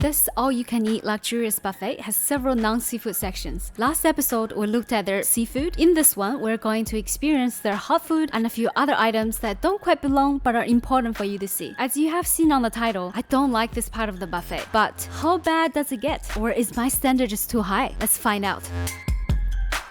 This all-you-can-eat luxurious buffet has several non-seafood sections. Last episode, we looked at their seafood. In this one, we're going to experience their hot food and a few other items that don't quite belong but are important for you to see. As you have seen on the title, I don't like this part of the buffet. But how bad does it get? Or is my standard just too high? Let's find out.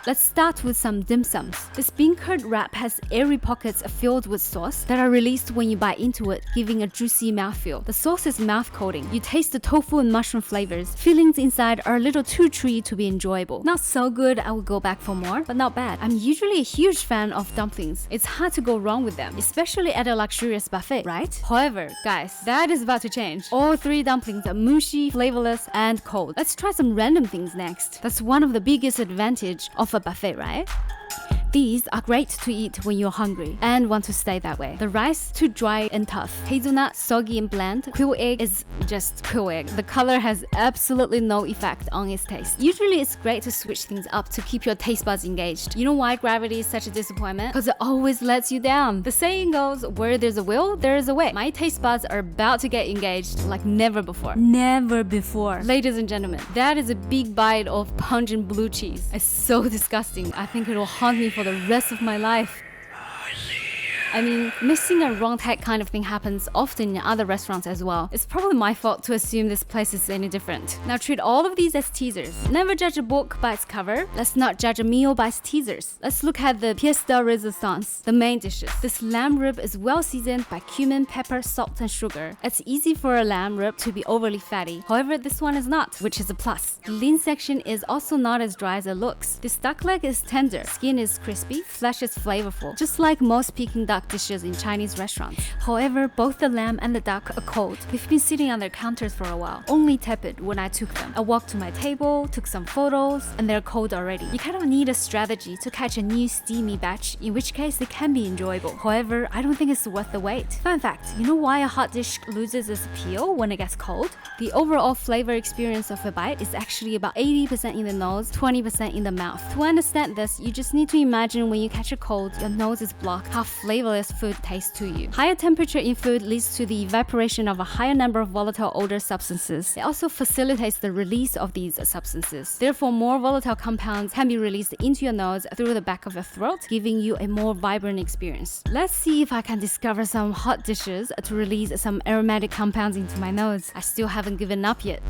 Let's start with some dim sums. This bean curd wrap has airy pockets filled with sauce that are released when you bite into it, giving a juicy mouthfeel. The sauce is mouth coating. You taste the tofu and mushroom flavors. Fillings inside are a little too chewy to be enjoyable. Not so good, I would go back for more, but not bad. I'm usually a huge fan of dumplings. It's hard to go wrong with them, especially at a luxurious buffet, right? However, guys, that is about to change. All three dumplings are mushy, flavorless, and cold. Let's try some random things next. That's one of the biggest advantages of a buffet, right? These are great to eat when you're hungry and want to stay that way. The rice, too dry and tough. Hazelnut, soggy and bland. Quail egg is just quail egg. The color has absolutely no effect on its taste. Usually it's great to switch things up to keep your taste buds engaged. You know why gravity is such a disappointment? Because it always lets you down. The saying goes, where there's a will, there is a way. My taste buds are about to get engaged like never before. Never before. Ladies and gentlemen, that is a big bite of pungent blue cheese. It's so disgusting. I think it will haunt me for the rest of my life. I mean, missing a wrong tag kind of thing happens often in other restaurants as well. It's probably my fault to assume this place is any different. Now treat all of these as teasers. Never judge a book by its cover. Let's not judge a meal by its teasers. Let's look at the pièce de résistance, the main dishes. This lamb rib is well seasoned by cumin, pepper, salt, and sugar. It's easy for a lamb rib to be overly fatty. However, this one is not, which is a plus. The lean section is also not as dry as it looks. This duck leg is tender, skin is crispy, flesh is flavorful, just like most Peking duck dishes in Chinese restaurants. However, both the lamb and the duck are cold. They've been sitting on their counters for a while, only tepid when I took them. I walked to my table, took some photos, and they're cold already. You kind of need a strategy to catch a new steamy batch, in which case it can be enjoyable. However, I don't think it's worth the wait. Fun fact, you know why a hot dish loses its appeal when it gets cold? The overall flavor experience of a bite is actually about 80% in the nose, 20% in the mouth. To understand this, you just need to imagine when you catch a cold, your nose is blocked, how flavorless food tastes to you. Higher temperature in food leads to the evaporation of a higher number of volatile odor substances. It also facilitates the release of these substances. Therefore, more volatile compounds can be released into your nose through the back of your throat, giving you a more vibrant experience. Let's see if I can discover some hot dishes to release some aromatic compounds into my nose. I still haven't given up yet.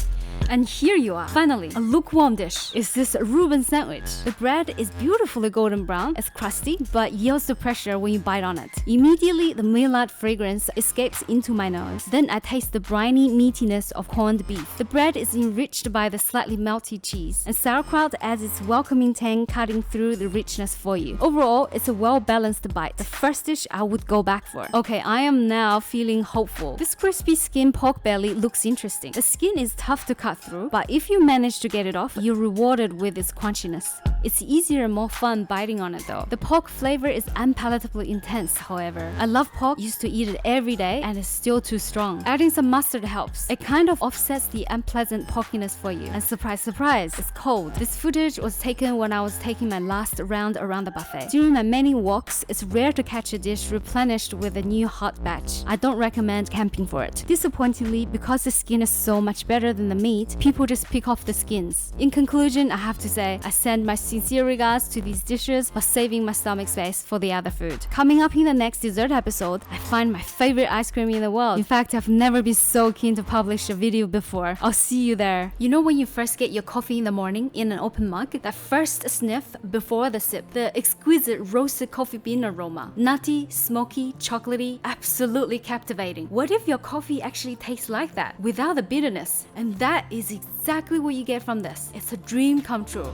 And here you are. Finally, a lukewarm dish is this Reuben sandwich. The bread is beautifully golden brown. It's crusty, but yields the pressure when you bite on it. Immediately, the millet fragrance escapes into my nose. Then I taste the briny meatiness of corned beef. The bread is enriched by the slightly melty cheese, and sauerkraut adds its welcoming tang, cutting through the richness for you. Overall, it's a well-balanced bite. The first dish I would go back for. Okay, I am now feeling hopeful. This crispy skin pork belly looks interesting. The skin is tough to cut through, but if you manage to get it off, you're rewarded with its crunchiness. It's easier and more fun biting on it though. The pork flavor is unpalatably intense, however. I love pork, used to eat it every day, and it's still too strong. Adding some mustard helps. It kind of offsets the unpleasant porkiness for you. And surprise, surprise, it's cold. This footage was taken when I was taking my last round around the buffet. During my many walks, it's rare to catch a dish replenished with a new hot batch. I don't recommend camping for it. Disappointingly, because the skin is so much better than the meat, people just pick off the skins. In conclusion, I have to say, I send my sincere regards to these dishes for saving my stomach space for the other food. Coming up in the next dessert episode, I find my favorite ice cream in the world. In fact, I've never been so keen to publish a video before. I'll see you there. You know when you first get your coffee in the morning in an open mug? That first sniff before the sip, the exquisite roasted coffee bean aroma. Nutty, smoky, chocolatey, absolutely captivating. What if your coffee actually tastes like that, without the bitterness? And that is exactly what you get from this. It's a dream come true.